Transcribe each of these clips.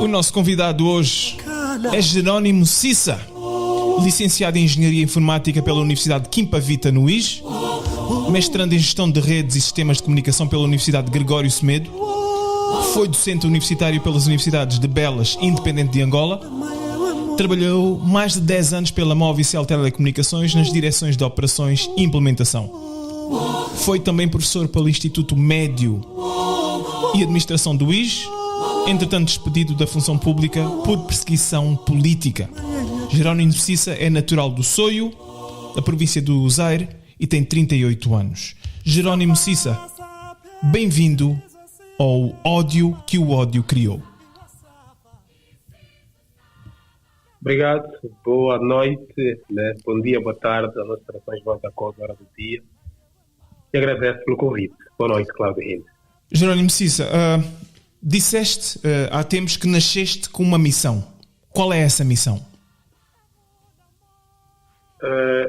O nosso convidado hoje é Jerónimo Cissa, licenciado em Engenharia Informática pela Universidade de Quimpa Vita, no IJ, mestrando em Gestão de Redes e Sistemas de Comunicação pela Universidade de Gregório Semedo, foi docente universitário pelas Universidades de Belas e Independente de Angola, trabalhou mais de 10 anos pela Movicel Telecomunicações nas direções de operações e implementação. Foi também professor pelo Instituto Médio e Administração do IJ, entretanto despedido da função pública por perseguição política. Jerónimo Cissa é natural do Soio, da província do Zaire, e tem 38 anos. Jerónimo Cissa, bem-vindo ao ódio que o ódio criou. Obrigado, boa noite, né? Bom dia, boa tarde, as nossas orações vão da cor da hora do dia. E agradeço pelo convite. Boa noite, Cláudio Rino. Jerónimo Cissa, disseste há tempos que nasceste com uma missão. Qual é essa missão?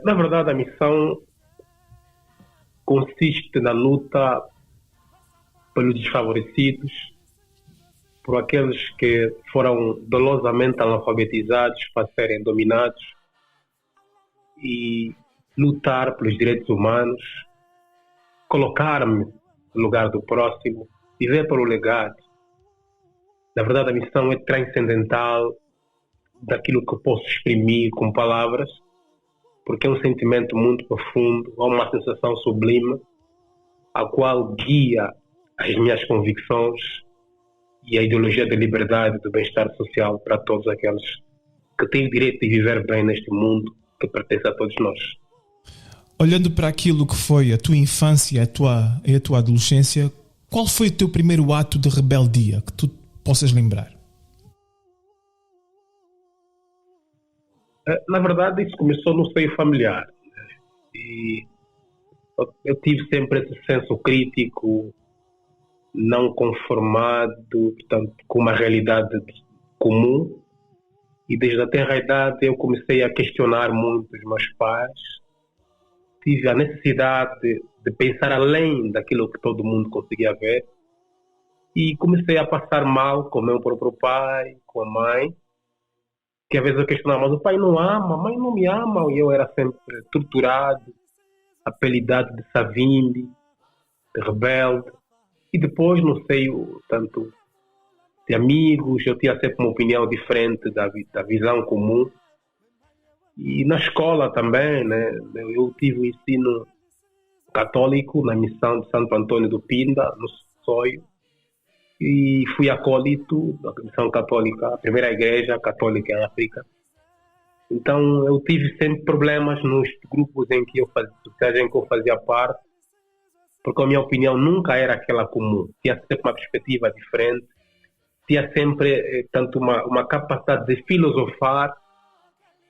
Na verdade, a missão consiste na luta pelos desfavorecidos, por aqueles que foram dolosamente analfabetizados para serem dominados, e lutar pelos direitos humanos, colocar-me no lugar do próximo, viver pelo legado. Na verdade, a missão é transcendental daquilo que eu posso exprimir com palavras, porque é um sentimento muito profundo, é uma sensação sublime, a qual guia as minhas convicções e a ideologia da liberdade e do bem-estar social para todos aqueles que têm o direito de viver bem neste mundo que pertence a todos nós. Olhando para aquilo que foi a tua infância e a tua adolescência, qual foi o teu primeiro ato de rebeldia que tu possas lembrar? Na verdade, isso começou no seio familiar. E eu tive sempre esse senso crítico, não conformado, portanto, com uma realidade comum. E desde a tenra idade eu comecei a questionar muito os meus pais. Tive a necessidade de pensar além daquilo que todo mundo conseguia ver. E comecei a passar mal com o meu próprio pai, com a mãe, que às vezes eu questionava, mas o pai não ama, a mãe não me ama, e eu era sempre torturado, apelidado de savimbi, de rebelde. E depois, no seio tanto de amigos, eu tinha sempre uma opinião diferente da visão comum. E na escola também, né, eu tive o ensino católico na missão de Santo Antônio do Pinda, no Soio, e fui acólito da missão católica, a primeira igreja católica em África. Então eu tive sempre problemas nos grupos em que eu fazia parte, porque a minha opinião nunca era aquela comum, tinha sempre uma perspectiva diferente, tinha sempre tanto uma capacidade de filosofar,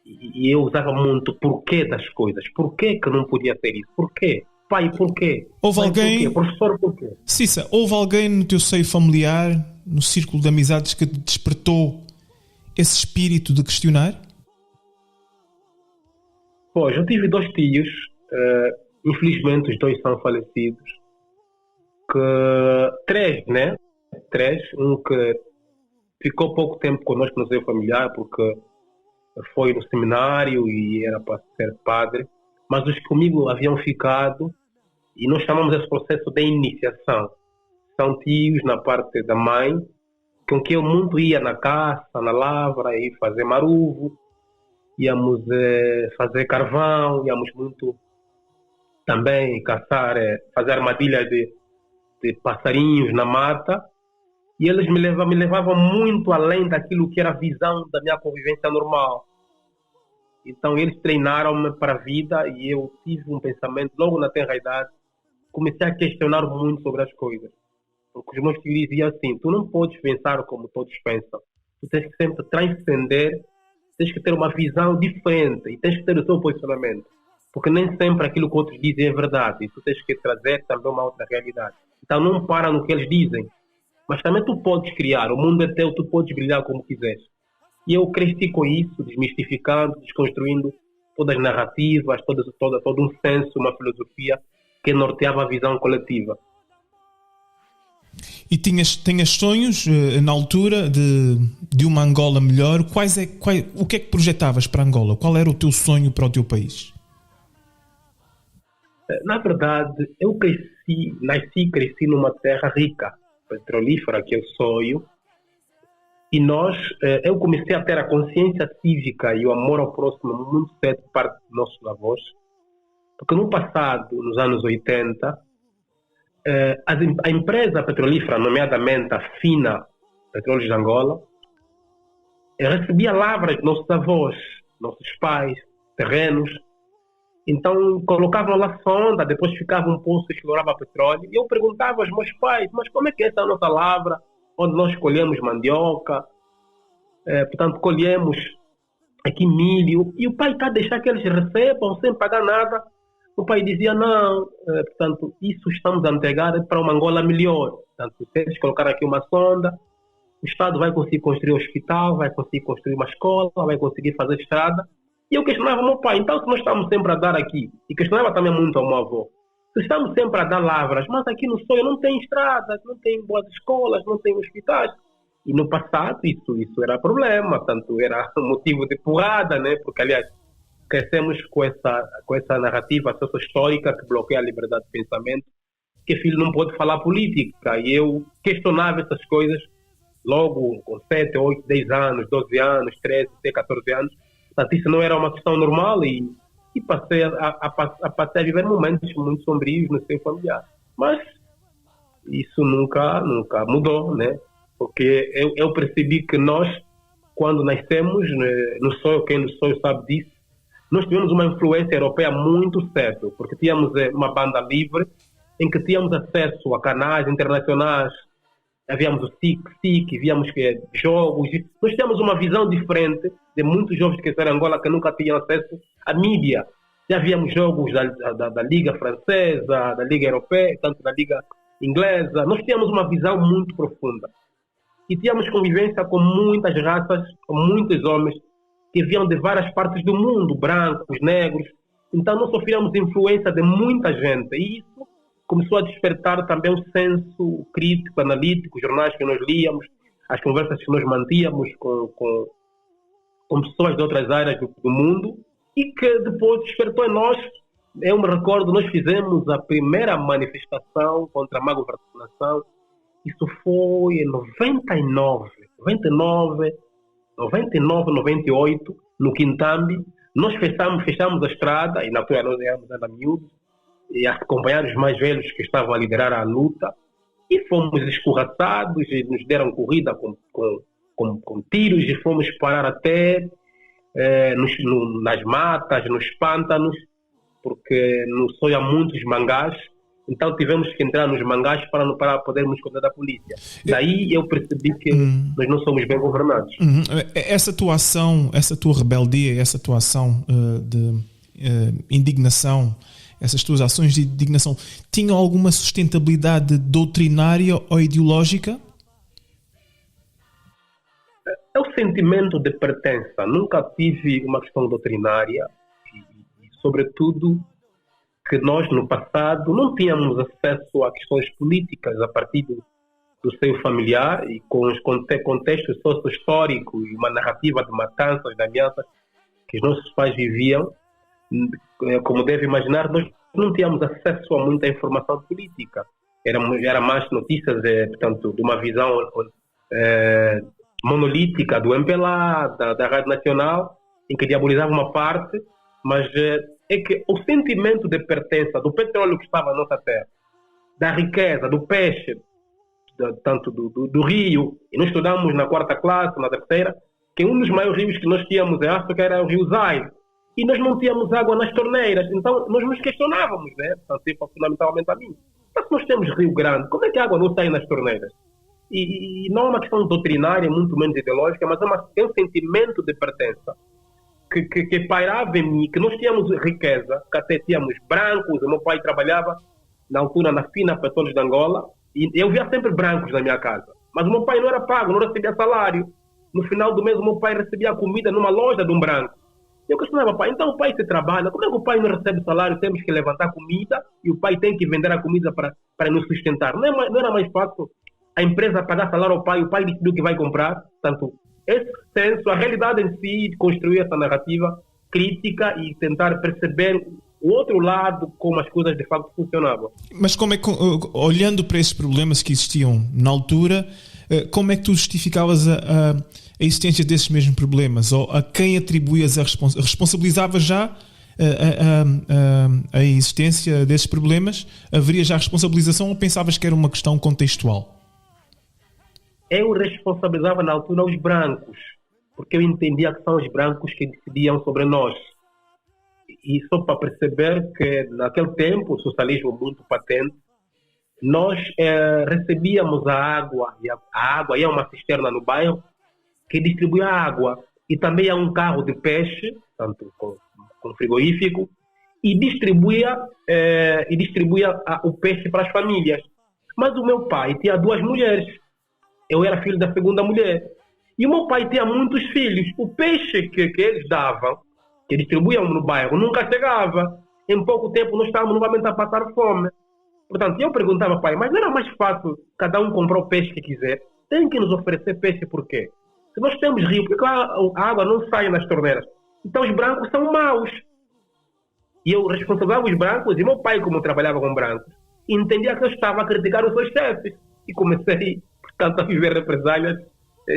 e eu usava muito porquê das coisas, porquê que não podia ser isso, porquê? Pai, porquê? Houve Mãe, alguém... porquê? Professor, porquê? Cissa, houve alguém no teu seio familiar, no círculo de amizades, que te despertou esse espírito de questionar? Pois, eu tive 2 tios, infelizmente os 2 são falecidos, três, né? 3, um que ficou pouco tempo connosco no seio familiar, porque foi no seminário e era para ser padre, mas os que comigo haviam ficado, e nós chamamos esse processo de iniciação. São tios na parte da mãe, com quem eu muito ia na caça, na lavra, e fazer maruvo, íamos fazer carvão, íamos muito também caçar, fazer armadilha de passarinhos na mata, e eles me levavam muito além daquilo que era a visão da minha convivência normal. Então eles treinaram-me para a vida, e eu tive um pensamento, logo na tenra idade, comecei a questionar muito sobre as coisas. Porque os meus tios diziam assim, tu não podes pensar como todos pensam, tu tens que sempre transcender, tens que ter uma visão diferente e tens que ter o teu posicionamento. Porque nem sempre aquilo que outros dizem é verdade, e tu tens que trazer também uma outra realidade. Então não para no que eles dizem, mas também tu podes criar, o mundo é teu, tu podes brilhar como quiseres. E eu cresci com isso, desmistificando, desconstruindo todas as narrativas, todo um senso, uma filosofia que norteava a visão coletiva. E tinhas sonhos na altura de uma Angola melhor? O que é que projetavas para Angola? Qual era o teu sonho para o teu país? Na verdade, eu nasci e cresci numa terra rica, petrolífera, que eu sonho. E eu comecei a ter a consciência cívica e o amor ao próximo muito cedo por parte dos nossos avós. Porque no passado, nos anos 80, a empresa petrolífera, nomeadamente a FINA, Petróleos de Angola, recebia lavras de nossos avós, nossos pais, terrenos. Então colocavam lá sonda, depois ficava um poço que explorava petróleo. E eu perguntava aos meus pais, mas como é que é essa nossa lavra, onde nós colhemos mandioca, portanto colhemos aqui milho, e o pai está a deixar que eles recebam sem pagar nada. O pai dizia, não, portanto, isso estamos a entregar para uma Angola melhor. Portanto, se eles colocaram aqui uma sonda, o Estado vai conseguir construir um hospital, vai conseguir construir uma escola, vai conseguir fazer estrada. E eu questionava ao meu pai, então se nós estamos sempre a dar aqui, e questionava também muito ao meu avô, se estamos sempre a dar lavras, mas aqui no sonho não tem estradas, não tem boas escolas, não tem hospitais. E no passado isso era problema, tanto era motivo de porrada, né? Porque, aliás, crescemos com essa narrativa sociohistórica que bloqueia a liberdade de pensamento, que filho não pode falar política. E eu questionava essas coisas logo com 7, 8, 10 anos, 12 anos, 13, 14 anos. Portanto, isso não era uma questão normal e passei a viver momentos muito sombrios no seio familiar. Mas isso nunca mudou, né? Porque eu percebi que nós, quando nascemos, no sonho, quem no sonho sabe disso, nós tivemos uma influência europeia muito cedo, porque tínhamos uma banda livre em que tínhamos acesso a canais internacionais, havíamos o SIC, víamos jogos. Nós tínhamos uma visão diferente de muitos jovens que estão em Angola que nunca tinham acesso à mídia. Já víamos jogos da Liga Francesa, da Liga Europeia, tanto da Liga Inglesa. Nós tínhamos uma visão muito profunda. E tínhamos convivência com muitas raças, com muitos homens que vinham de várias partes do mundo, brancos, negros. Então nós sofríamos influência de muita gente. E isso começou a despertar também um senso crítico, analítico, os jornais que nós líamos, as conversas que nós mantínhamos com pessoas de outras áreas do mundo, e que depois despertou em nós. Eu me recordo, nós fizemos a primeira manifestação contra a má governação. Isso foi em 99, 98, no Quintambi. Nós fechamos a estrada, e na altura nós éramos ainda miúdos, e acompanhar os mais velhos que estavam a liderar a luta, e fomos escorraçados, e nos deram corrida com tiros, e fomos parar até nas matas, nos pântanos, porque no sonho há muitos mangás. Então tivemos que entrar nos mangás para podermos esconder da polícia. Daí eu percebi que nós não somos bem governados. Essa tua ação, essa tua rebeldia, essa tua ação de indignação, essas tuas ações de indignação, tinham alguma sustentabilidade doutrinária ou ideológica? É o sentimento de pertença. Nunca tive uma questão doutrinária e sobretudo, que nós, no passado, não tínhamos acesso a questões políticas a partir do seio familiar e com os contextos socio-históricos e uma narrativa de matanças, de ameaças que os nossos pais viviam. Como deve imaginar, nós não tínhamos acesso a muita informação política. Era mais notícias, portanto, de uma visão monolítica do MPLA, da Rádio Nacional, em que diabolizava uma parte, mas é que o sentimento de pertença do petróleo que estava na nossa terra, da riqueza, do peixe, tanto do rio, e nós estudamos na 4ª classe, na 3ª, que um dos maiores rios que nós tínhamos em África era o rio Zaire, e nós não tínhamos água nas torneiras, então nós nos questionávamos, né? Fundamentalmente a mim. Mas se nós temos Rio Grande, como é que a água não sai nas torneiras? E não é uma questão doutrinária, muito menos ideológica, mas é um sentimento de pertença que pairava em mim, que nós tínhamos riqueza, que até tínhamos brancos. O meu pai trabalhava na altura na FINA Petróleos de Angola, e eu via sempre brancos na minha casa. Mas o meu pai não era pago, não recebia salário. No final do mês o meu pai recebia comida numa loja de um branco. Eu questionava, pai, então o pai se trabalha, como é que o pai não recebe salário? Temos que levantar comida e o pai tem que vender a comida para nos sustentar. Não era mais fácil a empresa pagar salário ao pai, o pai decidiu que vai comprar. Portanto, esse senso, a realidade em si, de construir essa narrativa crítica e tentar perceber o outro lado, como as coisas de facto funcionavam. Mas como é que, olhando para esses problemas que existiam na altura, como é que tu justificavas a existência desses mesmos problemas? Ou a quem atribuías a responsabilizavas já a existência desses problemas? Haveria já responsabilização ou pensavas que era uma questão contextual? Eu responsabilizava na altura os brancos, porque eu entendia que são os brancos que decidiam sobre nós. E só para perceber que naquele tempo, o socialismo muito patente, nós recebíamos a água, e a água ia uma cisterna no bairro que distribuía a água, e também ia um carro de peixe, tanto com frigorífico, e distribuía o peixe para as famílias. Mas o meu pai tinha 2 mulheres, eu era filho da segunda mulher, e o meu pai tinha muitos filhos. O peixe que eles davam, que distribuíam no bairro, nunca chegava. Em pouco tempo nós estávamos novamente a passar fome. Portanto, eu perguntava ao pai, mas não era mais fácil cada um comprar o peixe que quiser? Tem que nos oferecer peixe por quê? Se nós temos rio, por que a água não sai nas torneiras? Então os brancos são maus. E eu responsabilizava os brancos, e meu pai, como trabalhava com brancos, entendia que eu estava a criticar os seus chefes. E comecei, portanto, a viver represálias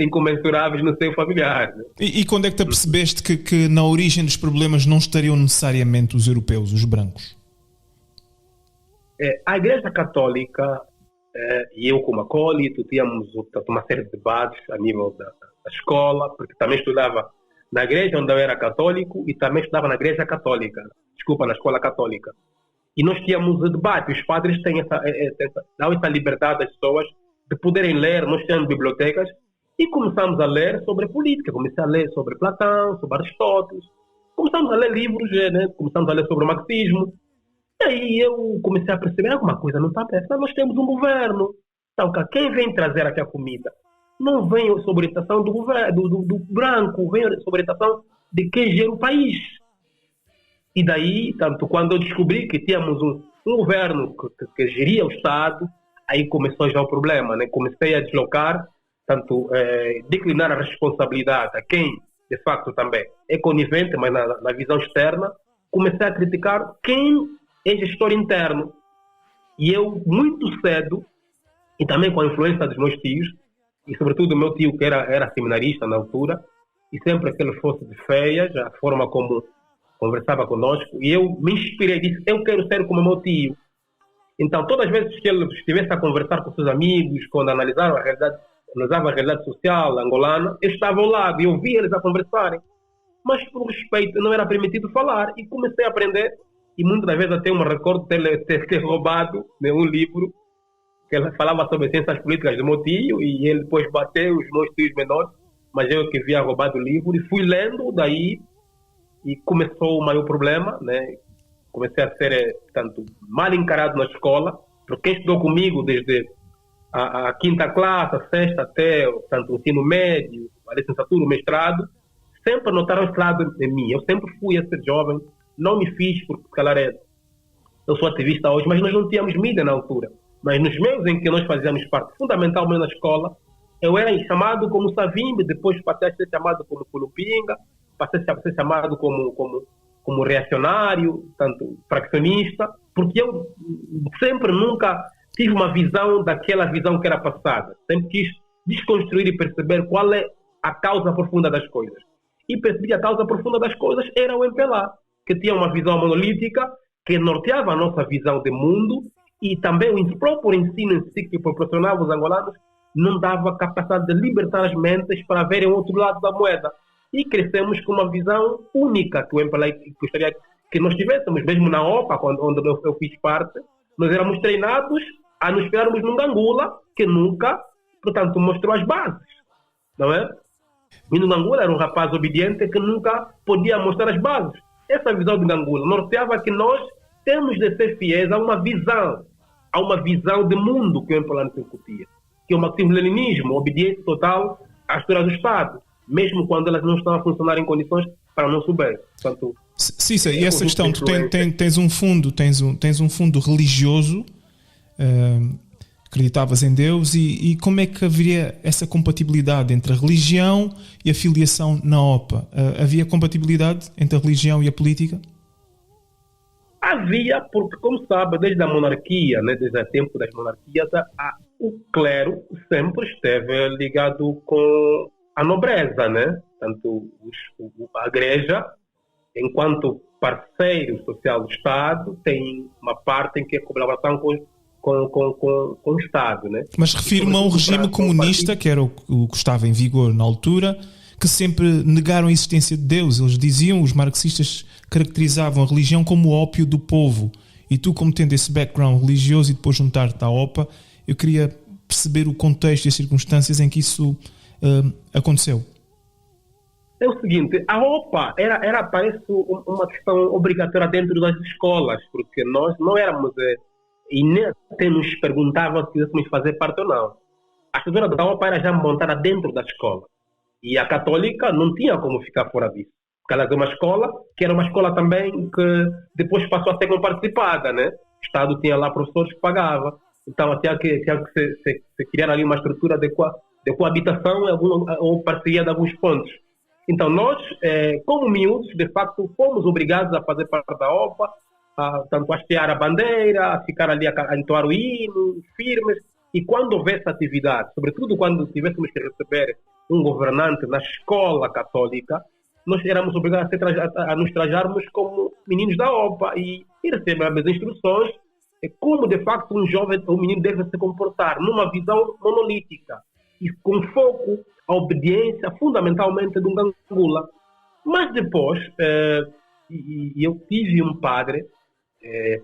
incomensuráveis no seio familiar. E quando é que te apercebeste que na origem dos problemas não estariam necessariamente os europeus, os brancos? A Igreja Católica e eu como acólito tínhamos uma série de debates a nível da escola, porque também estudava na igreja onde eu era católico e também estudava na igreja católica, na escola católica. E nós tínhamos debate, os padres dão essa liberdade às pessoas de poderem ler, nós tínhamos bibliotecas, e começamos a ler sobre política, comecei a ler sobre Platão, sobre Aristóteles, começamos a ler livros, né? Começamos a ler sobre o marxismo, e aí eu comecei a perceber alguma coisa não está certo. Nós temos um governo, então quem vem trazer aqui a comida não vem sob orientação do governo, do branco, vem sob orientação de quem gera o país. E daí, tanto quando eu descobri que tínhamos um governo que geria o Estado, aí começou já o problema, né? Comecei a deslocar, declinar a responsabilidade a quem, de facto, também é conivente, mas na visão externa, comecei a criticar quem é gestor interno. E eu, muito cedo, e também com a influência dos meus tios, e sobretudo o meu tio, que era seminarista na altura, e sempre que ele fosse de férias, a forma como conversava conosco, e eu me inspirei, disse, eu quero ser como meu tio. Então, todas as vezes que ele estivesse a conversar com seus amigos, quando analisava a realidade social angolana, eu estava ao lado e ouvia eles a conversarem. Mas, por respeito, não era permitido falar, e comecei a aprender, e muitas das vezes até eu me recordo de ter roubado, né, um livro que ele falava sobre ciências políticas do meu tio, e ele depois bateu os meus tios menores, mas eu que havia roubado o livro, e fui lendo daí, e começou o maior problema, né? Comecei a ser, mal encarado na escola, porque quem estudou comigo desde a quinta classe, a sexta até o ensino médio, a licenciatura, o mestrado, sempre notaram esse lado em mim. Eu sempre fui esse jovem, não me fiz porque eu sou ativista hoje, mas nós não tínhamos mídia na altura. Mas nos meios em que nós fazíamos parte, fundamentalmente na escola, eu era chamado como Savimbi, depois passei a ser chamado como Culupinga, passei a ser chamado como reacionário, fraccionista, porque eu sempre nunca tive uma visão daquela visão que era passada. Sempre quis desconstruir e perceber qual é a causa profunda das coisas. E percebi que a causa profunda das coisas era o MPLA, que tinha uma visão monolítica, que norteava a nossa visão de mundo, e também o próprio ensino em si que proporcionava aos angolanos não dava capacidade de libertar as mentes para verem o outro lado da moeda. E crescemos com uma visão única que o MPLA gostaria que nós tivéssemos, mesmo na OPA, onde eu fiz parte, nós éramos treinados a nos esperarmos num Gangula que nunca, portanto, mostrou as bases, não é? E no Gangula era um rapaz obediente que nunca podia mostrar as bases. Essa visão do Gangula norteava que nós temos de ser fiéis a uma visão de mundo que o MPLA nos incutia, que é o marxismo-leninismo, obediência total à história do Estado, mesmo quando elas não estão a funcionar em condições para não subir. Portanto, Cissa, e essa questão, tu tens um fundo religioso acreditavas em Deus e como é que haveria essa compatibilidade entre a religião e a filiação na OPA? Havia compatibilidade entre a religião e a política? Havia, porque, como sabe, desde a monarquia, né, desde o tempo das monarquias, o clero sempre esteve ligado com a nobreza, né? Tanto a igreja, enquanto parceiro social do Estado, tem uma parte em que é colaboração com o Estado, né? Mas refiro-me a um regime comunista, que era o que estava em vigor na altura, que sempre negaram a existência de Deus. Eles diziam, os marxistas caracterizavam a religião como o ópio do povo. E tu, como tendo esse background religioso e depois juntar-te à OPA, eu queria perceber o contexto e as circunstâncias em que isso aconteceu. É o seguinte, a OPA parece uma questão obrigatória dentro das escolas, porque nós não éramos, e nem até nos perguntavam se quiséssemos fazer parte ou não. A estrutura da OPA era já montada dentro da escola. E a católica não tinha como ficar fora disso. Porque ela é uma escola, que era uma escola também que depois passou a ser comparticipada, né? O Estado tinha lá professores que pagava. Então tinha que se criar ali uma estrutura de coabitação ou parceria de alguns pontos. Então nós, como miúdos, de facto, fomos obrigados a fazer parte da OPA, tanto a hastear a bandeira, a ficar ali a entoar o hino, firmes. E quando houvesse atividade, sobretudo quando tivéssemos que receber um governante na escola católica, nós éramos obrigados a nos trajarmos como meninos da OPA e recebermos as instruções como, de facto, um jovem ou um menino deve se comportar numa visão monolítica e com foco à obediência fundamentalmente de um gangula. Mas depois, eu tive um padre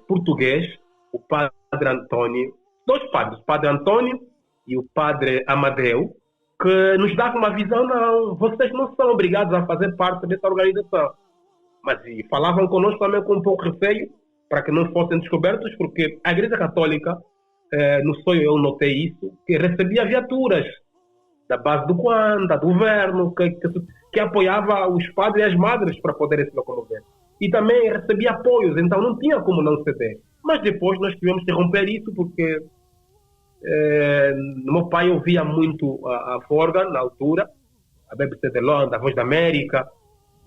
português, o padre António, dois padres, o padre António e o padre Amadeu, que nos dava uma visão, não, vocês não são obrigados a fazer parte dessa organização. Mas falavam conosco também com um pouco de receio, para que não fossem descobertos, porque a Igreja Católica, não só eu notei isso, que recebia viaturas da base do Quan, do governo, que apoiava os padres e as madres para poderem se locomover. E também recebia apoios, então não tinha como não ceder. Mas depois nós tivemos que romper isso, porque meu pai ouvia muito a Forga, na altura, a BBC de Londres, a Voz da América,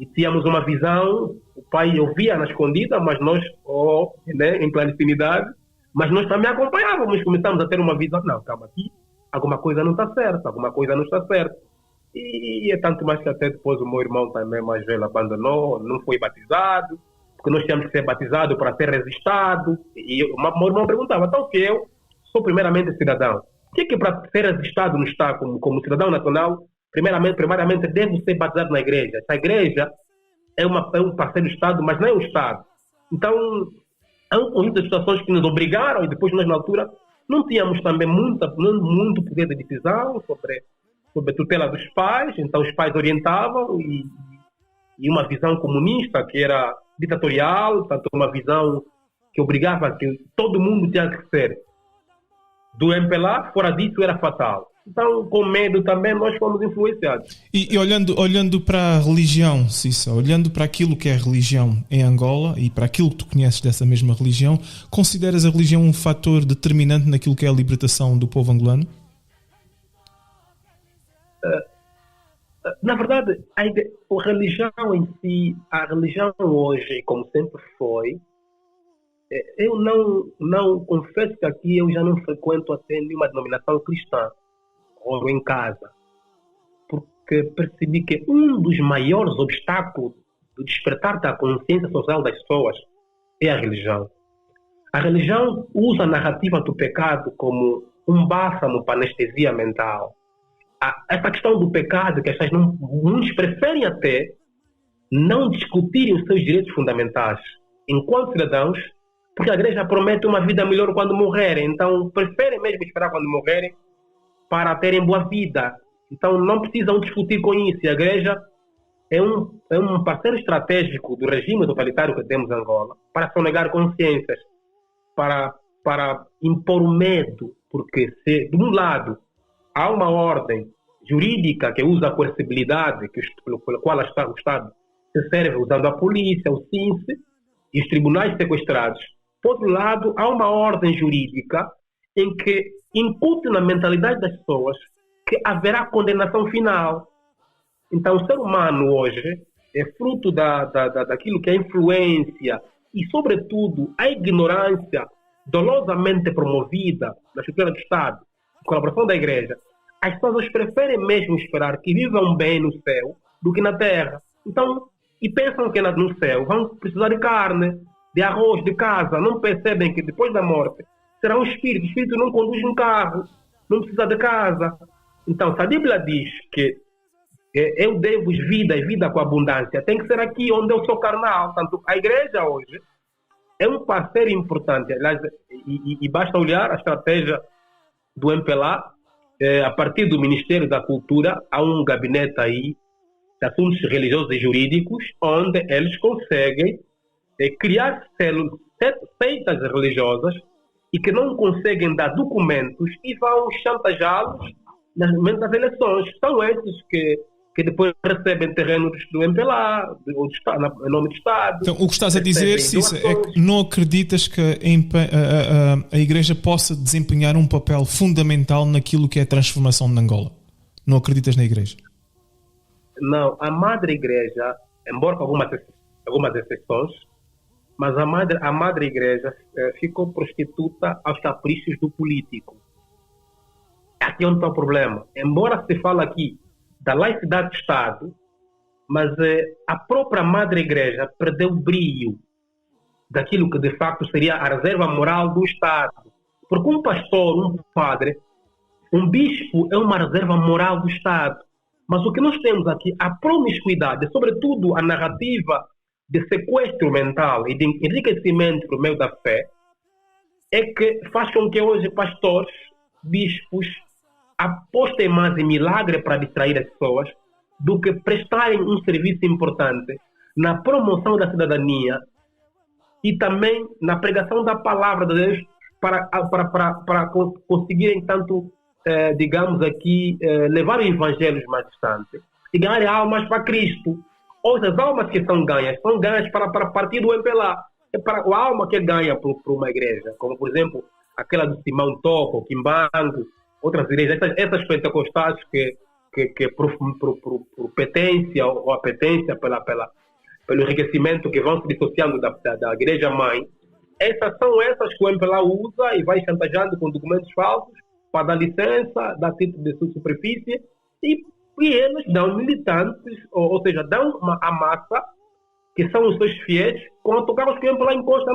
e tínhamos uma visão, o pai ouvia na escondida, mas nós, né, em clandestinidade, mas nós também acompanhávamos, começamos a ter uma visão, não, calma aqui, alguma coisa não está certa, alguma coisa não está certa. E é tanto mais que até depois o meu irmão também mais velho abandonou, não foi batizado, porque nós tínhamos que ser batizados para ser resistado. E o meu irmão perguntava, então que eu sou primeiramente cidadão. O que para ser resistado no Estado como cidadão nacional, primeiramente devo ser batizado na igreja. Essa igreja é um parceiro do Estado, mas não é o Estado. Então, há um conjunto de situações que nos obrigaram, e depois nós na altura não tínhamos também muito poder de decisão sobre a tutela dos pais, então os pais orientavam e uma visão comunista que era ditatorial, tanto uma visão que obrigava que todo mundo tinha que ser do MPLA, fora disso era fatal. Então, com medo também, nós fomos influenciados. E olhando para a religião, Cissa, olhando para aquilo que é a religião em Angola e para aquilo que tu conheces dessa mesma religião, consideras a religião um fator determinante naquilo que é a libertação do povo angolano? Na verdade, a religião em si, a religião hoje, como sempre foi, eu não confesso que aqui eu já não frequento até nenhuma denominação cristã, ou em casa, porque percebi que um dos maiores obstáculos do despertar da consciência social das pessoas é a religião. A religião usa a narrativa do pecado como um bálsamo para anestesia mental. Essa questão do pecado, que as pessoas muitos preferem até não discutirem os seus direitos fundamentais enquanto cidadãos, porque a igreja promete uma vida melhor quando morrerem, então preferem mesmo esperar quando morrerem para terem boa vida. Então não precisam discutir com isso. E a igreja é um parceiro estratégico do regime totalitário que temos em Angola para sonegar consciências, para impor o medo, porque se de um lado há uma ordem jurídica que usa a coercibilidade, pelo qual o Estado se serve usando a polícia, o SINCE e os tribunais sequestrados. Por outro lado, há uma ordem jurídica em que incute na mentalidade das pessoas que haverá condenação final. Então, o ser humano hoje é fruto daquilo que é a influência e, sobretudo, a ignorância dolosamente promovida na estrutura do Estado, colaboração da Igreja. As pessoas preferem mesmo esperar que vivam bem no céu do que na terra. Então, e pensam que no céu vão precisar de carne, de arroz, de casa. Não percebem que depois da morte será um espírito. O espírito não conduz um carro, não precisa de casa. Então, se a Bíblia diz que eu devo vida e vida com abundância, tem que ser aqui onde eu sou carnal. Portanto, a Igreja hoje é um parceiro importante. Aliás, e basta olhar a estratégia do MPLA. A partir do Ministério da Cultura, há um gabinete aí de assuntos religiosos e jurídicos, onde eles conseguem criar seitas religiosas e que não conseguem dar documentos e vão chantajá-los nas momentos das eleições. São esses que depois recebem terrenos do MPLA, em nome do Estado. Então, o que estás a dizer, Cissa, é que não acreditas que a Igreja possa desempenhar um papel fundamental naquilo que é a transformação de Angola? Não acreditas na Igreja? Não, a Madre Igreja, embora com algumas exceções, mas a Madre Igreja ficou prostituta aos caprichos do político. Aqui é onde está o problema. Embora se fale aqui da laicidade do Estado, mas a própria Madre Igreja perdeu o brilho daquilo que de facto seria a reserva moral do Estado. Porque um pastor, um padre, um bispo é uma reserva moral do Estado. Mas o que nós temos aqui, a promiscuidade, sobretudo a narrativa de sequestro mental e de enriquecimento por meio da fé, é que faz com que hoje pastores, bispos, apostem mais em milagre para distrair as pessoas do que prestarem um serviço importante na promoção da cidadania e também na pregação da palavra de Deus para conseguirem tanto, digamos aqui, levar os evangelhos mais distantes e ganhar almas para Cristo. Ou as almas que são ganhas para partir do MPLA. É para a alma que ganha para uma igreja, como por exemplo aquela do Simão Toco, Quimbango, outras igrejas, essas pentecostais que por petência ou apetência pelo enriquecimento que vão se dissociando da igreja mãe, são essas que o MPLA usa e vai chantageando com documentos falsos para dar licença, dar título de superfície e eles dão militantes, ou seja, dão a massa que são os seus fiéis com autocarros que o MPLA encosta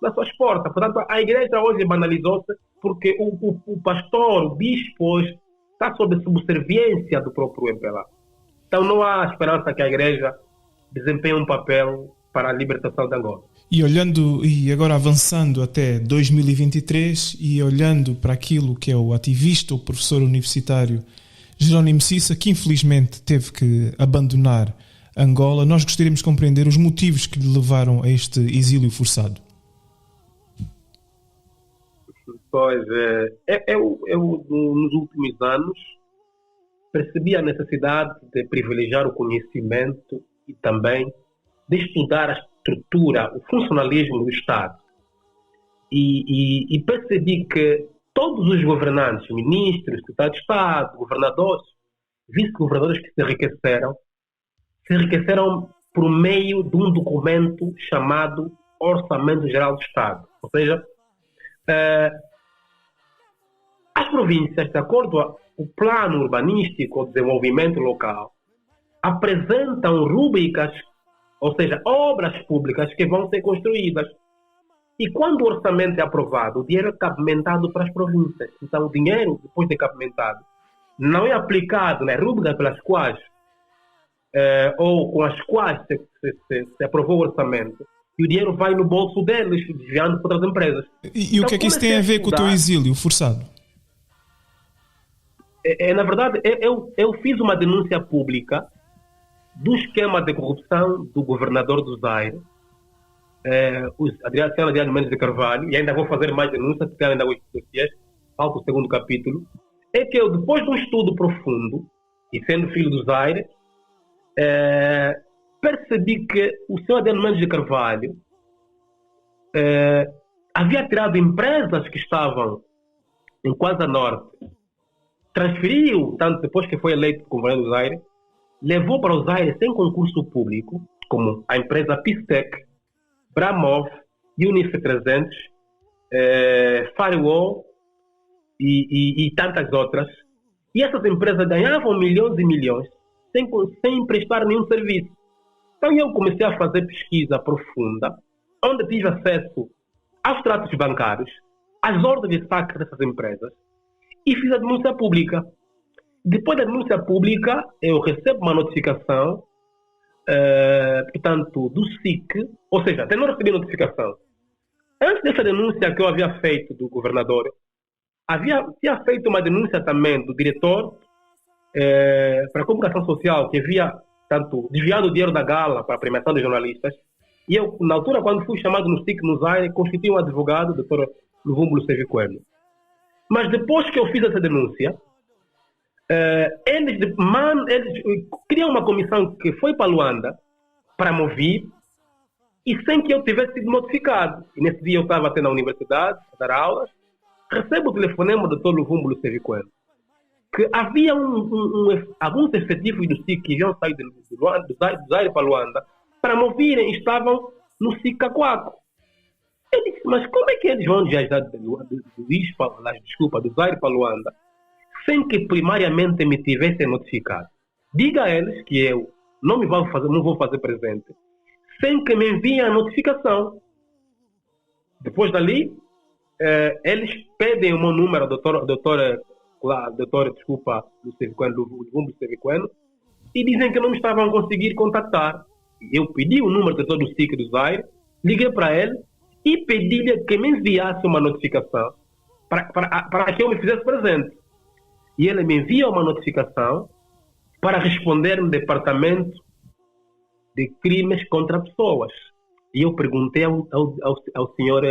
nas suas portas. Portanto, a igreja hoje banalizou-se porque o pastor, o bispo hoje está sob subserviência do próprio MPLA. Então não há esperança que a igreja desempenhe um papel para a libertação de Angola. E agora avançando até 2023 e olhando para aquilo que é o ativista, o professor universitário Jerónimo Cissa, que infelizmente teve que abandonar Angola, nós gostaríamos de compreender os motivos que lhe levaram a este exílio forçado. Pois, eu nos últimos anos percebi a necessidade de privilegiar o conhecimento e também de estudar a estrutura, o funcionalismo do Estado. E percebi que todos os governantes, ministros, secretários de Estado, governadores, vice-governadores que se enriqueceram por meio de um documento chamado Orçamento Geral do Estado. Ou seja, as províncias, de acordo com o plano urbanístico de desenvolvimento local, apresentam rubricas, ou seja, obras públicas que vão ser construídas. E quando o orçamento é aprovado, o dinheiro é capimentado para as províncias. Então, o dinheiro, depois de capimentado, não é aplicado nas rubricas pelas quais, ou com as quais se aprovou o orçamento, e o dinheiro vai no bolso deles, desviando para outras empresas. E então, o que é que isso tem a ver com o teu exílio forçado? Na verdade, eu fiz uma denúncia pública do esquema de corrupção do governador do Zaire, Adriano Mendes de Carvalho, e ainda vou fazer mais denúncias, porque ainda vou estudar, falta o segundo capítulo. É que eu, depois de um estudo profundo, e sendo filho do Zaire, percebi que o senhor Adriano Mendes de Carvalho havia tirado empresas que estavam em Kwanza Norte, transferiu, tanto depois que foi eleito governador do Zaire, levou para o Zaire sem concurso público, como a empresa Pistec, Bramov, Unif 300, Firewall e tantas outras. E essas empresas ganhavam milhões e milhões sem prestar nenhum serviço. Então eu comecei a fazer pesquisa profunda, onde tive acesso aos tratos bancários, às ordens de saque dessas empresas, e fiz a denúncia pública. Depois da denúncia pública, eu recebo uma notificação, portanto, do SIC, ou seja, até não recebi notificação. Antes dessa denúncia que eu havia feito do governador, tinha feito uma denúncia também do diretor para a comunicação social, que havia, tanto, desviado o dinheiro da gala para a premiação dos jornalistas. E eu, na altura, quando fui chamado no SIC, no Zaire, constituí um advogado, o Dr. Luvumbulo Seviqueno. Mas depois que eu fiz essa denúncia, eles criam uma comissão que foi para Luanda para me ouvir, e sem que eu tivesse sido notificado. E nesse dia eu estava até na universidade, a dar aulas, recebo o telefonema do Dr. Luvumbulo Seviqueno, que havia alguns efetivos do SIC que iam sair do Zaire para Luanda para me ouvirem, estavam no SIC Cacoaco. Eu disse, mas como é que eles vão viajar do Zaire para Luanda sem que primariamente me tivessem notificado? Diga a eles que eu não vou fazer presente sem que me enviem a notificação. Depois dali, eles pedem o meu número, doutor Luvumbulo Seviqueno, e dizem que não me estavam a conseguir contactar. Eu pedi o número do doutor do SIC do Zaire, liguei para ele e pedi-lhe que me enviasse uma notificação para que eu me fizesse presente. E ele me envia uma notificação para responder no Departamento de Crimes contra Pessoas. E eu perguntei ao senhor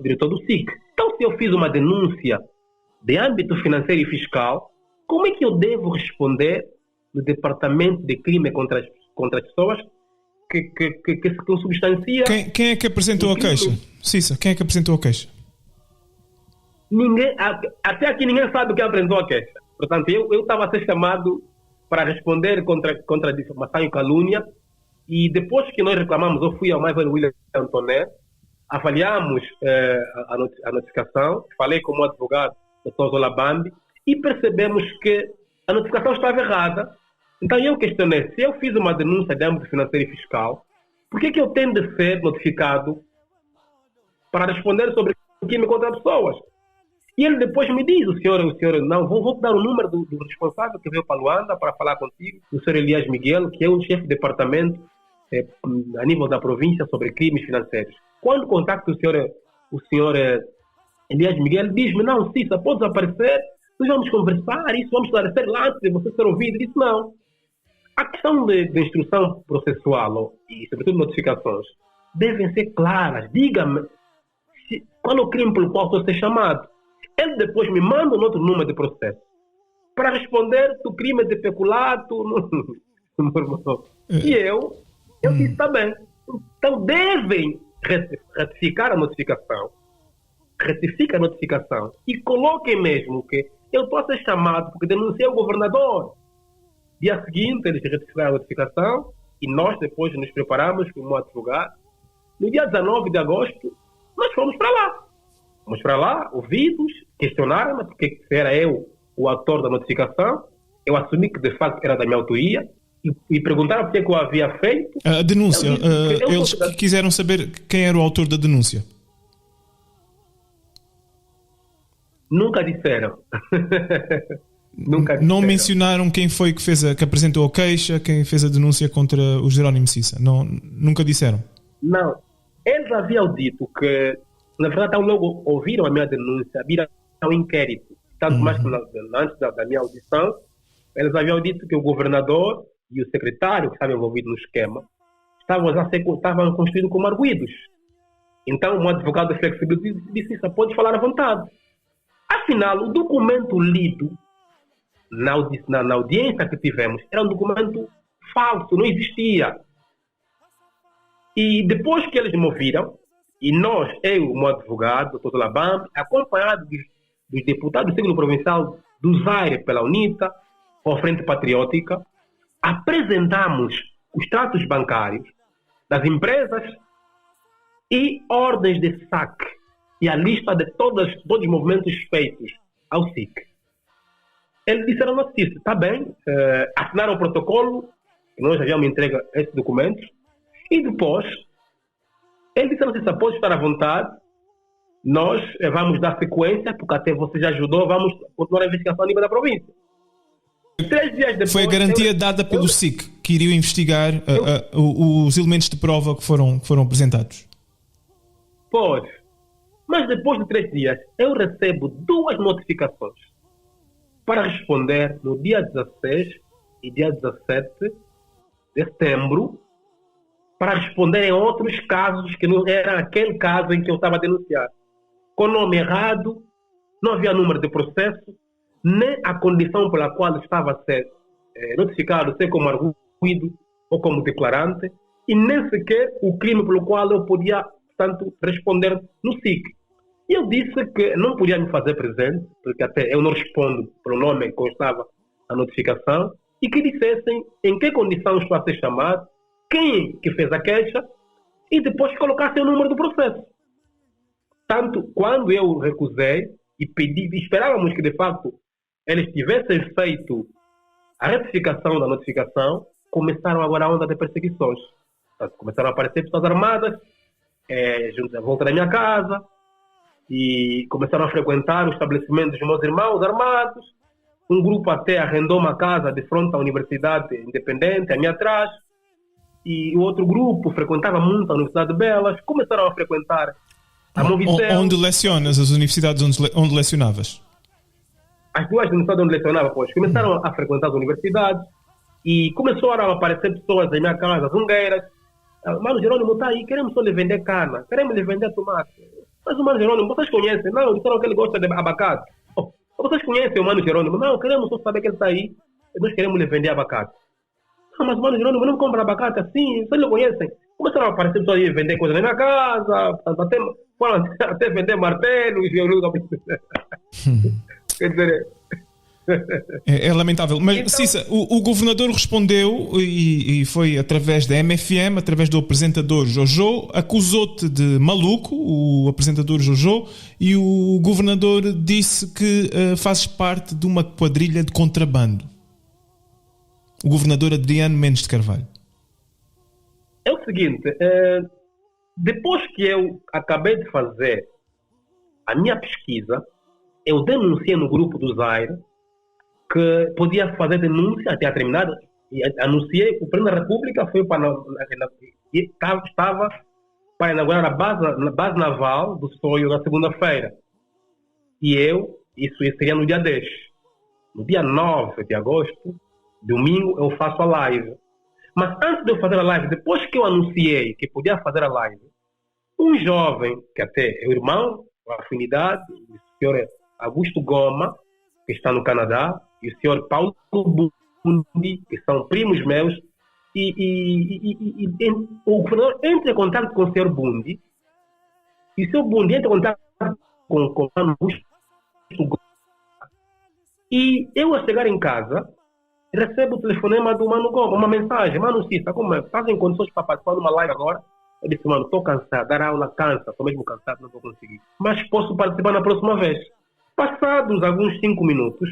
diretor do SIC, então se eu fiz uma denúncia de âmbito financeiro e fiscal, como é que eu devo responder no Departamento de Crime contra as Pessoas que se consubstancia... Quem é que apresentou a queixa? Cissa, quem é que apresentou a queixa? Ninguém, até aqui ninguém sabe o que apresentou a queixa. Portanto, eu estava a ser chamado para responder contra a difamação e calúnia, e depois que nós reclamamos, eu fui ao Maivon William Antoné, avaliamos a notificação, falei com o advogado Dr. Zola Bambi, e percebemos que a notificação estava errada. Então eu questionei, se eu fiz uma denúncia de âmbito financeiro e fiscal, por que eu tenho de ser notificado para responder sobre crime contra pessoas? E ele depois me diz, o senhor não, vou dar o número do responsável que veio para Luanda para falar contigo, o senhor Elias Miguel, que é um chefe de departamento a nível da província sobre crimes financeiros. Quando contacto o senhor Elias Miguel, diz-me, não, Cissa, podes aparecer, nós vamos conversar, isso vamos esclarecer lá antes de você ser ouvido. Ele disse, não. A questão de instrução processual e, sobretudo, notificações devem ser claras. Diga-me qual é o crime pelo qual estou a ser chamado. Ele depois me manda um outro número de processo para responder se o crime é de peculato. E eu disse, está bem. Então, devem retificar a notificação. Retifica a notificação e coloquem mesmo que eu estou a ser chamado porque denunciei o governador. Dia seguinte, eles retificaram a notificação e nós depois nos preparamos como advogado. No dia 19 de agosto, nós fomos para lá. Fomos para lá, ouvidos, questionaram-me porque era eu o autor da notificação. Eu assumi que de facto era da minha autoria e perguntaram por que eu havia feito. A denúncia, eles quiseram saber quem era o autor da denúncia. Nunca disseram. Nunca disseram. Não mencionaram quem foi que apresentou a queixa, quem fez a denúncia contra o Jerónimo Cissa. Nunca disseram. Não. Eles haviam dito que, na verdade, logo ouviram a minha denúncia, viram um inquérito. Tanto mais que antes da minha audição, eles haviam dito que o governador e o secretário que estavam envolvidos no esquema estavam constituídos como arguidos. Então, um advogado de flexibilidade disse isso, pode falar à vontade. Afinal, o documento lido na audiência que tivemos era um documento falso, não existia. E depois que eles me ouviram, E nós, eu, o meu advogado, o Dr. Labam, acompanhado dos deputados do Círculo Provincial do Zaire pela UNITA, ou Frente Patriótica, apresentamos os tratos bancários das empresas e ordens de saque e a lista de todos os movimentos feitos ao SIC. Eles disseram na justiça, está bem, assinaram o protocolo, nós já me entrega esses documentos, e depois, eles disseram assim, pode estar à vontade, nós vamos dar sequência, porque até você já ajudou, vamos continuar a investigação a nível da província. 3 dias depois... Foi a garantia dada pelo SIC, que iriam investigar os elementos de prova que foram apresentados. Pois. Mas depois de 3 dias, eu recebo 2 notificações para responder no dia 16 e dia 17 de setembro, para responder em outros casos que não era aquele caso em que eu estava a denunciar. Com nome errado, não havia número de processo, nem a condição pela qual estava a ser notificado, ser como arguido ou como declarante, e nem sequer o crime pelo qual eu podia, portanto, responder no SIC. E eu disse que não podia me fazer presente, porque até eu não respondo pelo nome que constava a notificação, e que dissessem em que condição estou a ser chamado, quem que fez a queixa, e depois colocassem o número do processo. Tanto quando eu recusei e pedi, esperávamos que de facto eles tivessem feito a retificação da notificação, começaram agora a onda de perseguições. Portanto, começaram a aparecer pessoas armadas, junto à volta da minha casa, e começaram a frequentar os estabelecimentos dos meus irmãos armados. Um grupo até arrendou uma casa de frente à Universidade Independente, a minha atrás, e o outro grupo frequentava muito a Universidade de Belas, começaram a frequentar a Movicel. Onde lecionas, as universidades onde lecionavas? As 2 universidades onde lecionava, pois, começaram a frequentar as universidades e começaram a aparecer pessoas em minha casa, zungueiras. Mano Jerônimo está aí, queremos só lhe vender cana, queremos lhe vender tomate. Mas o Mano Jerônimo, vocês conhecem? Não, disseram que ele gosta de abacate. Oh, vocês conhecem o Mano Jerônimo? Não, queremos só saber que ele está aí, nós queremos lhe vender abacate. Não, mas o Mano Jerônimo não compra abacate assim, vocês não conhecem. Começaram a aparecer pessoas aí vender coisas na minha casa, até vender martelos e eu nunca... Quer dizer... É lamentável. Mas, então, Cissa, o governador respondeu e foi através da MFM, através do apresentador Jojo, acusou-te de maluco, o apresentador Jojo, e o governador disse que fazes parte de uma quadrilha de contrabando. O governador Adriano Mendes de Carvalho. É o seguinte, depois que eu acabei de fazer a minha pesquisa, eu denunciei no grupo do Zaire que podia fazer denúncia até a terminar, e anunciei que o Presidente da República foi estava para inaugurar a base naval do Sonho na segunda-feira. E isso seria no dia 10. No dia 9 de agosto, domingo, eu faço a live. Mas antes de eu fazer a live, depois que eu anunciei que podia fazer a live, um jovem, que até é o irmão, a afinidade, o senhor Augusto Goma, que está no Canadá, e o senhor Paulo Bundi, que são primos meus, e o governador entra em contato com o senhor Bundi, e o senhor Bundi entra em contato com o Augusto Goma. E eu, a chegar em casa, recebo o telefonema do Mano Goma, uma mensagem: Mano Cissa, como é? Estás em condições para participar de uma live agora? Eu disse: mano, estou cansado, dar aula cansa, estou mesmo cansado, não vou conseguir. Mas posso participar na próxima vez. Passados alguns 5 minutos,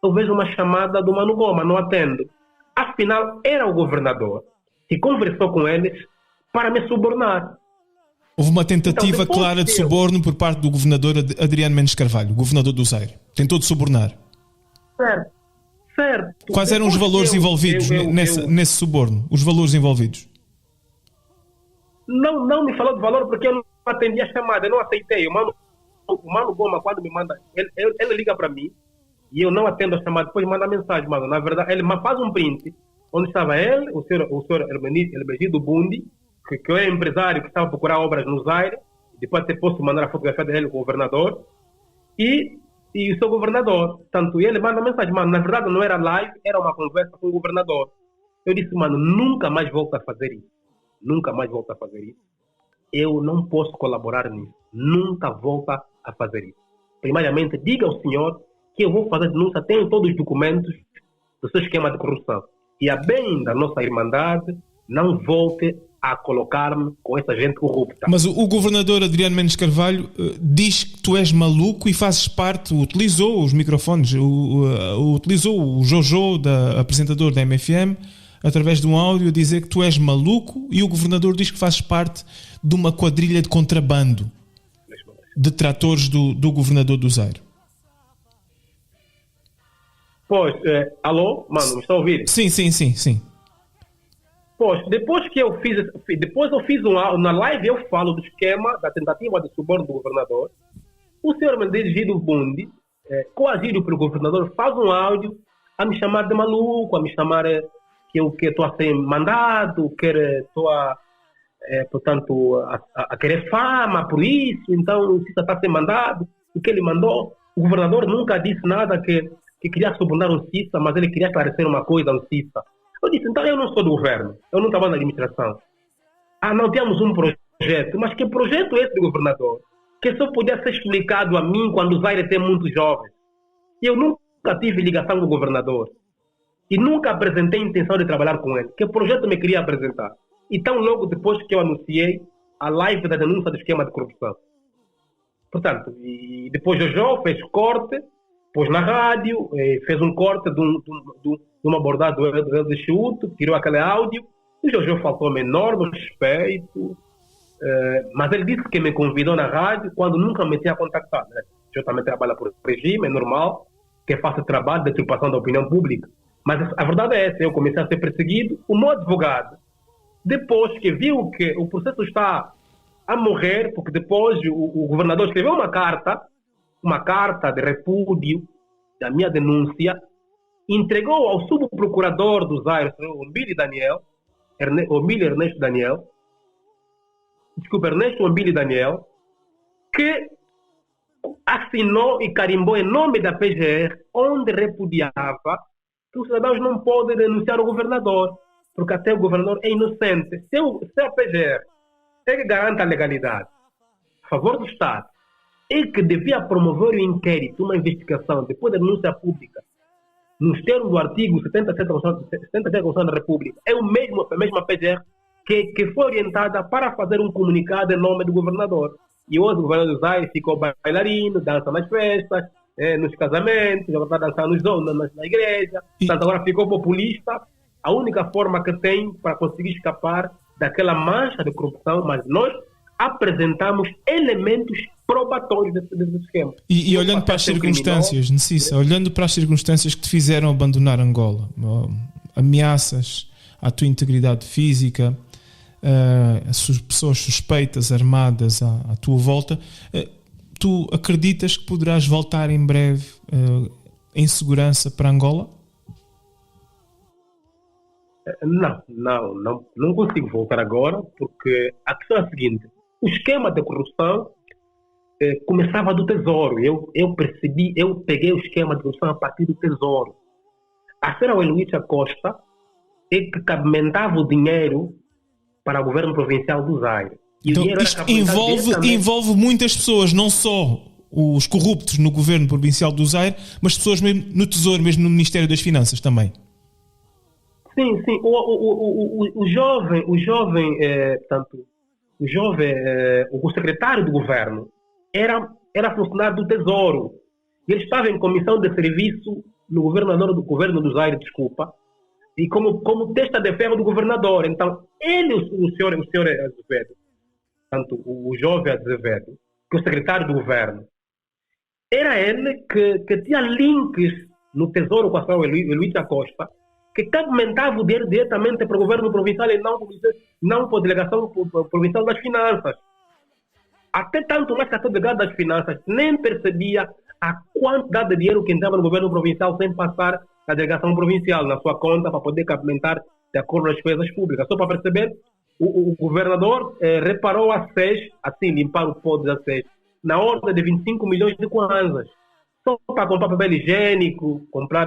eu vejo uma chamada do Mano Goma, não atendo. Afinal, era o governador que conversou com eles para me subornar. Houve uma tentativa clara de suborno por parte do governador Adriano Mendes Carvalho, governador do Zaire. Tentou de subornar. Certo. Quais eram os valores envolvidos nesse suborno? Os valores envolvidos? Não me falou de valor porque eu não atendi a chamada, eu não aceitei. O Mano Goma, quando me manda, ele liga para mim e eu não atendo a chamada, depois manda mensagem, mano. Na verdade, ele faz um print onde estava ele, o senhor Hermenegildo Bundi, que é empresário que estava a procurar obras no Zaire, depois até posso mandar a fotografia dele com o governador, e o seu governador. Tanto ele manda mensagem, mano, na verdade não era live, era uma conversa com o governador. Eu disse, mano, nunca mais volto a fazer isso. Nunca mais volto a fazer isso. eu não posso colaborar nisso. Nunca volta a fazer isso. Primariamente, diga ao senhor que eu vou fazer denúncia, tenho todos os documentos do seu esquema de corrupção. E a bem da nossa irmandade, não volte a colocar-me com essa gente corrupta. Mas o governador Adriano Mendes Carvalho diz que tu és maluco e fazes parte, utilizou os microfones, utilizou o Jojo, apresentador da MFM, através de um áudio, a dizer que tu és maluco, e o governador diz que fazes parte de uma quadrilha de contrabando de tratores do governador do Zaire. Pois, alô, mano, me está a ouvir? Sim. Pois, depois eu fiz na live, eu falo do esquema da tentativa de suborno do governador. O senhor Mendes Gido Bundi, coagido pelo governador, faz um áudio a me chamar de maluco, a me chamar que eu estou a ser mandado, que estou portanto, a querer fama por isso, então o Cissa está a ser mandado, o que ele mandou. O governador nunca disse nada que queria subornar o Cissa, mas ele queria esclarecer uma coisa ao Cissa. Eu disse, então eu não sou do governo, eu não estava na administração. Não tínhamos um projeto, mas que projeto é esse do governador? Que só podia ser explicado a mim quando o Zaire tem muitos jovens. Eu nunca tive ligação com o governador. E nunca apresentei intenção de trabalhar com ele. Que projeto me queria apresentar? Então, logo depois que eu anunciei a live da denúncia do esquema de corrupção. Portanto, e depois o João fez corte, pôs na rádio, fez um corte de uma abordagem do Elde de Chuto, tirou aquele áudio. O Jojo faltou-me enorme respeito, mas ele disse que me convidou na rádio quando nunca me tinha contactado. Né? Eu também trabalho por regime, é normal que eu faça trabalho de deturpação da opinião pública. Mas a verdade é essa, eu comecei a ser perseguido. O meu advogado, depois que viu que o processo está a morrer, porque depois o governador escreveu uma carta de repúdio da minha denúncia, entregou ao subprocurador do Zaire, Ernesto Ombili Daniel, que assinou e carimbou em nome da PGR, onde repudiava que os cidadãos não podem denunciar o governador, porque até o governador é inocente. Se a PGR é que garante a legalidade a favor do Estado e que devia promover um inquérito, uma investigação, depois da denúncia pública, nos termos do artigo 77 da Constituição da República, é a mesma PGR que foi orientada para fazer um comunicado em nome do governador. E hoje o governador do Zaire ficou bailarino, dança nas festas, nos casamentos, agora está dançando na igreja, portanto agora ficou populista. A única forma que tem para conseguir escapar daquela mancha de corrupção, mas nós apresentamos elementos probatórios desse esquema. E olhando para as circunstâncias, Necissa, olhando para as circunstâncias que te fizeram abandonar Angola, ameaças à tua integridade física, as pessoas suspeitas, armadas à tua volta, tu acreditas que poderás voltar em breve em segurança para Angola? Não consigo voltar agora, porque a questão é a seguinte: o esquema de corrupção começava do Tesouro. Eu peguei o esquema de corrupção a partir do Tesouro. A senhora Heloísa Costa é que cabimentava o dinheiro para o governo provincial do Zaire. Então, isto envolve muitas pessoas, não só os corruptos no governo provincial do Zaire, mas pessoas mesmo no Tesouro, mesmo no Ministério das Finanças também. Sim. O secretário do governo era funcionário do Tesouro. Ele estava em comissão de serviço no do governo do Zaire, e como testa de ferro do governador. Então, o senhor Azevedo, portanto, o jovem Azevedo, que é o secretário do governo, era ele que tinha links no Tesouro com a senhora Heloísa Costa, que cabimentava o dinheiro diretamente para o governo provincial e não para a delegação provincial das finanças. Até tanto mais que a delegada das finanças nem percebia a quantidade de dinheiro que entrava no governo provincial sem passar na delegação provincial, na sua conta, para poder cabimentar de acordo com as despesas públicas. Só para perceber, o governador reparou a SES, assim, limpar o pó da SES, na ordem de 25 milhões de kwanzas. Só para comprar papel higiênico, comprar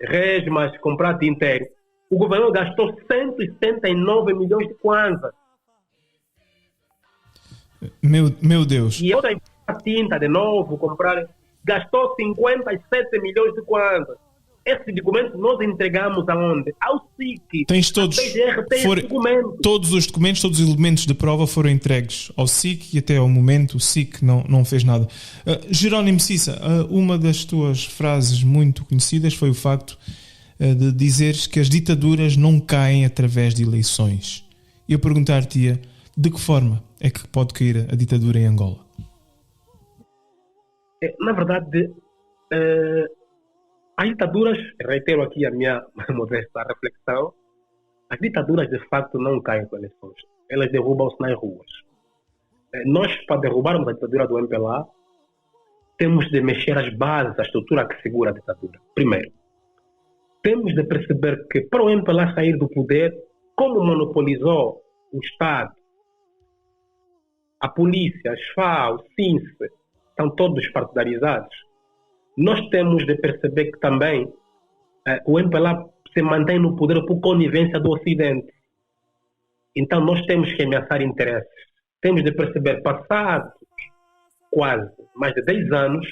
resmas, comprar tinteiro. O governador gastou 179 milhões de kwanzas. Meu Deus. E outra tinta de novo, comprar, gastou 57 milhões de kwanzas. Esses documentos nós entregamos aonde? Ao SIC. Tens todos, A PGR tem esse documento. todos os documentos, todos os elementos de prova foram entregues ao SIC e até ao momento o SIC não fez nada. Jerónimo Cissa, uma das tuas frases muito conhecidas foi o facto de dizeres que as ditaduras não caem através de eleições. E eu perguntar-te-ia, de que forma é que pode cair a ditadura em Angola? Na verdade, as ditaduras, reitero aqui a minha modesta reflexão, as ditaduras de facto não caem com eleições. Elas derrubam-se nas ruas. Nós, para derrubarmos a ditadura do MPLA, temos de mexer as bases, a estrutura que segura a ditadura. Primeiro, temos de perceber que para o MPLA sair do poder, como monopolizou o Estado, a polícia, as FAO, o SINCE, estão todos partidarizados. Nós temos de perceber que também o MPLA se mantém no poder por conivência do Ocidente. Então nós temos que ameaçar interesses. Temos de perceber, passados quase mais de 10 anos,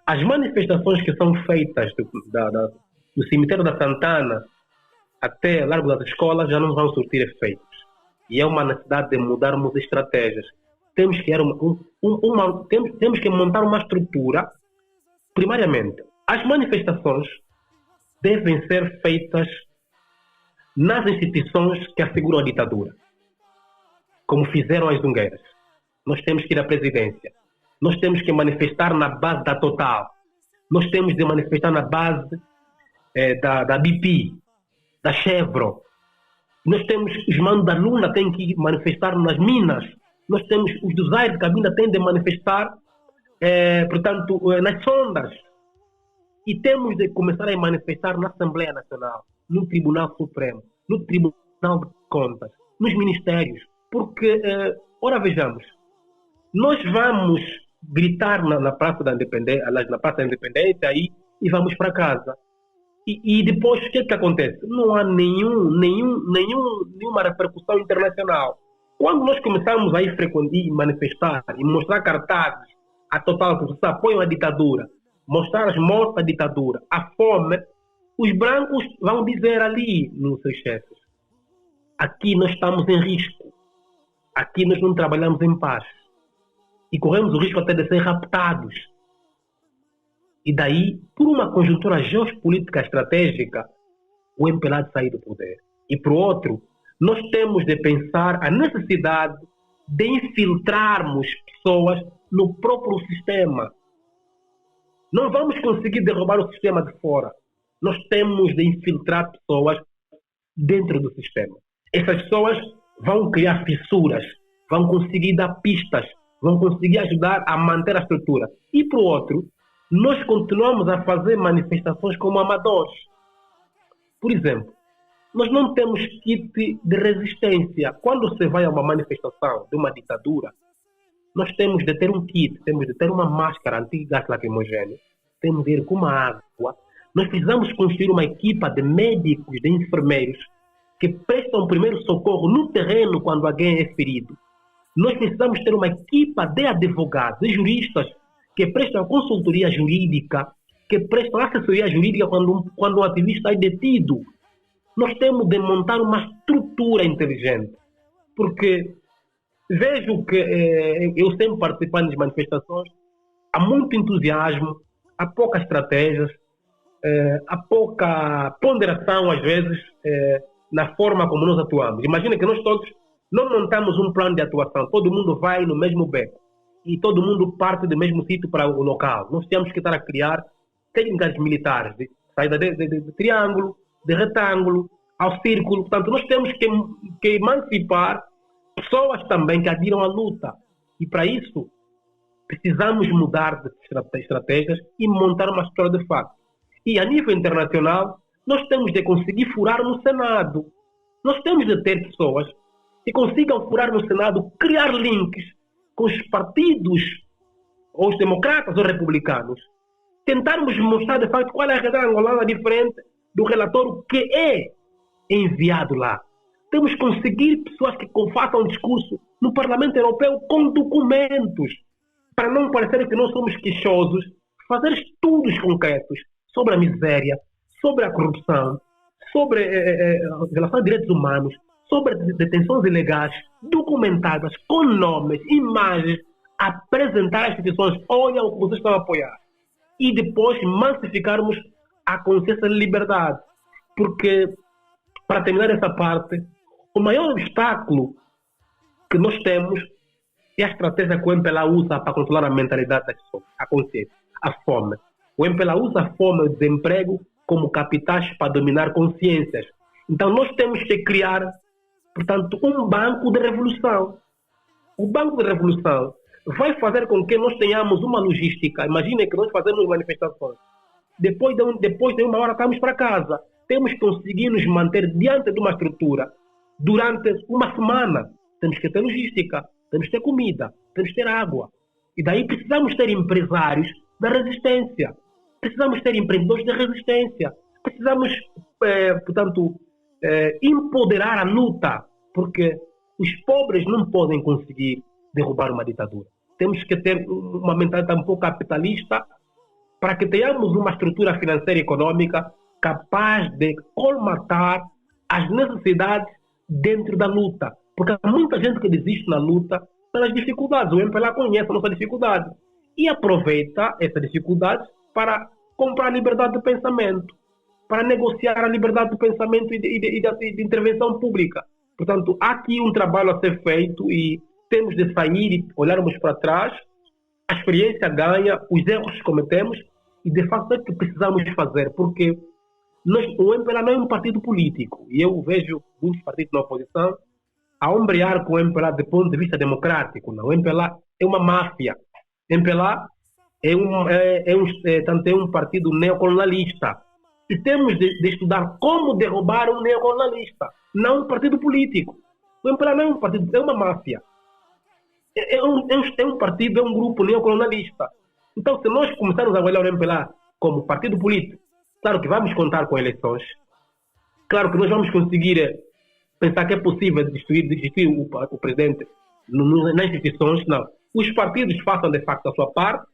as manifestações que são feitas do cemitério da Santana até Largo das Escolas já não vão surtir efeitos. E é uma necessidade de mudarmos estratégias. Temos que, temos que montar uma estrutura. Primariamente, as manifestações devem ser feitas nas instituições que asseguram a ditadura, como fizeram as Zungueiras. Nós temos que ir à presidência. Nós temos que manifestar na base da Total. Nós temos de manifestar na base da BP, da Chevron. Nós temos, os manos da Luna têm que manifestar nas minas. Nós temos, os do Zaire de Cabinda têm de manifestar portanto, nas sondas. E temos de começar a manifestar na Assembleia Nacional, no Tribunal Supremo, no Tribunal de Contas, nos ministérios. Porque, ora vejamos, nós vamos gritar na Praça da Independência, na Praça da Independência e vamos para casa. E depois, o que é que acontece? Não há nenhuma repercussão internacional. Quando nós começarmos a ir frequentar, manifestar e mostrar cartazes a Total que apoiam a ditadura, mostrar as mortes da ditadura, a fome, os brancos vão dizer ali nos seus chefes: aqui nós estamos em risco, aqui nós não trabalhamos em paz e corremos o risco até de ser raptados. E daí, por uma conjuntura geopolítica estratégica, o MPLA de sair do poder. E por outro, nós temos de pensar a necessidade de infiltrarmos pessoas no próprio sistema. Não vamos conseguir derrubar o sistema de fora. Nós temos de infiltrar pessoas dentro do sistema. Essas pessoas vão criar fissuras, vão conseguir dar pistas, vão conseguir ajudar a manter a estrutura. E por outro, nós continuamos a fazer manifestações como amadores. Por exemplo, nós não temos kit de resistência. Quando você vai a uma manifestação de uma ditadura, nós temos de ter um kit, temos de ter uma máscara anti-gás lacrimogêneo, temos de ir com uma água. Nós precisamos construir uma equipa de médicos, de enfermeiros, que prestam primeiro socorro no terreno quando alguém é ferido. Nós precisamos ter uma equipa de advogados, de juristas, que prestam consultoria jurídica, que prestam assessoria jurídica quando um ativista é detido. Nós temos de montar uma estrutura inteligente, porque vejo que eu sempre participando das manifestações, há muito entusiasmo, há poucas estratégias, há pouca ponderação às vezes na forma como nós atuamos. Imagina que nós todos não montamos um plano de atuação, todo mundo vai no mesmo beco e todo mundo parte do mesmo sítio para o local. Nós temos que estar a criar técnicas militares de saída de triângulo, de retângulo, ao círculo. Portanto, nós temos que emancipar pessoas também que adiram à luta. E para isso, precisamos mudar de estratégias e montar uma história de fato. E a nível internacional, nós temos de conseguir furar no Senado. Nós temos de ter pessoas que consigam furar no Senado, criar links com os partidos, ou os democratas ou republicanos, tentarmos mostrar de facto qual é a realidade angolana diferente do relatório que é enviado lá. Temos que conseguir pessoas que façam um discurso no Parlamento Europeu com documentos, para não parecer que nós somos queixosos, fazer estudos concretos sobre a miséria, sobre a corrupção, sobre a violação de direitos humanos, sobre detenções ilegais, documentadas, com nomes, imagens, apresentar às instituições, olha o que vocês estão a apoiar. E depois massificarmos a consciência de liberdade. Porque, para terminar essa parte, o maior obstáculo que nós temos é a estratégia que o MPLA usa para controlar a mentalidade das pessoas, a consciência, a fome. O MPLA usa a fome e o desemprego como capitais para dominar consciências. Então nós temos que criar, portanto, um banco de revolução. O banco de revolução vai fazer com que nós tenhamos uma logística. Imaginem que nós fazemos manifestações. Depois de uma hora estamos para casa. Temos que conseguir nos manter diante de uma estrutura durante uma semana. Temos que ter logística, temos que ter comida, temos que ter água. E daí precisamos ter empresários da resistência. Precisamos ter empreendedores da resistência. Precisamos, empoderar a luta, porque os pobres não podem conseguir derrubar uma ditadura. Temos que ter uma mentalidade um pouco capitalista para que tenhamos uma estrutura financeira e econômica capaz de colmatar as necessidades dentro da luta. Porque há muita gente que desiste na luta pelas dificuldades. O MPLA conhece a nossa dificuldade e aproveita essa dificuldade para comprar a liberdade de pensamento, para negociar a liberdade de pensamento e de intervenção pública. Portanto, há aqui um trabalho a ser feito e temos de sair e olharmos para trás, a experiência ganha, os erros que cometemos e, de facto, é que precisamos fazer, porque o MPLA não é um partido político e eu vejo muitos partidos na oposição a ombrear com o MPLA do ponto de vista democrático. Não, o MPLA é uma máfia. O MPLA é um partido neocolonialista. E temos de estudar como derrubar um neocolonialista, não um partido político. O MPLA não é um partido, é uma máfia. É um partido, é um grupo neocolonialista. Então, se nós começarmos a olhar o MPLA como partido político, claro que vamos contar com eleições, claro que nós vamos conseguir pensar que é possível destituir o presidente nas instituições. Não. Os partidos façam, de facto, a sua parte,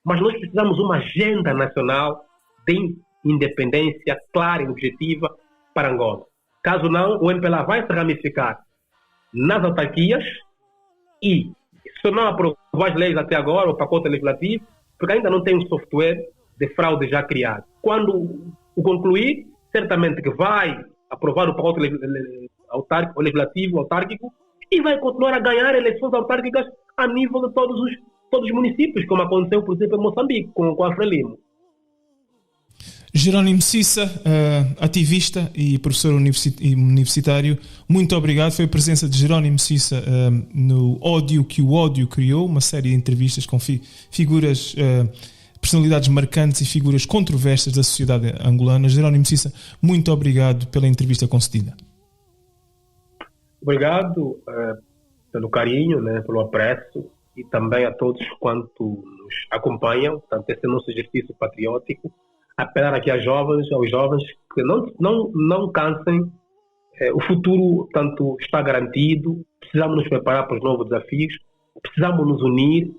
mas nós precisamos de uma agenda nacional de independência clara e objetiva para Angola. Caso não, o MPLA vai se ramificar nas autarquias e, se não aprovar as leis até agora, o pacote legislativo, porque ainda não tem um software de fraude já criado. Quando o concluir, certamente que vai aprovar o pacote legislativo autárquico e vai continuar a ganhar eleições autárquicas a nível de todos os municípios, como aconteceu, por exemplo, em Moçambique, com a Frelimo. Jerónimo Cissa, ativista e professor universitário, muito obrigado. Foi a presença de Jerónimo Cissa no Ódio que o Ódio criou, uma série de entrevistas com figuras, personalidades marcantes e figuras controversas da sociedade angolana. Jerónimo Cissa, muito obrigado pela entrevista concedida. Obrigado pelo carinho, pelo apreço e também a todos quanto nos acompanham, portanto, esse nosso exercício patriótico. Apelar aqui aos jovens que não cansem, o futuro, portanto, está garantido, precisamos nos preparar para os novos desafios, precisamos nos unir,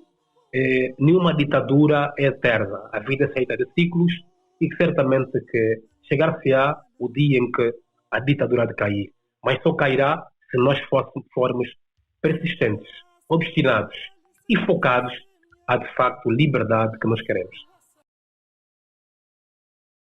nenhuma ditadura é eterna, a vida é feita de ciclos e que certamente que chegar-se-á o dia em que a ditadura há de cair, mas só cairá se nós formos persistentes, obstinados e focados à, de facto, liberdade que nós queremos.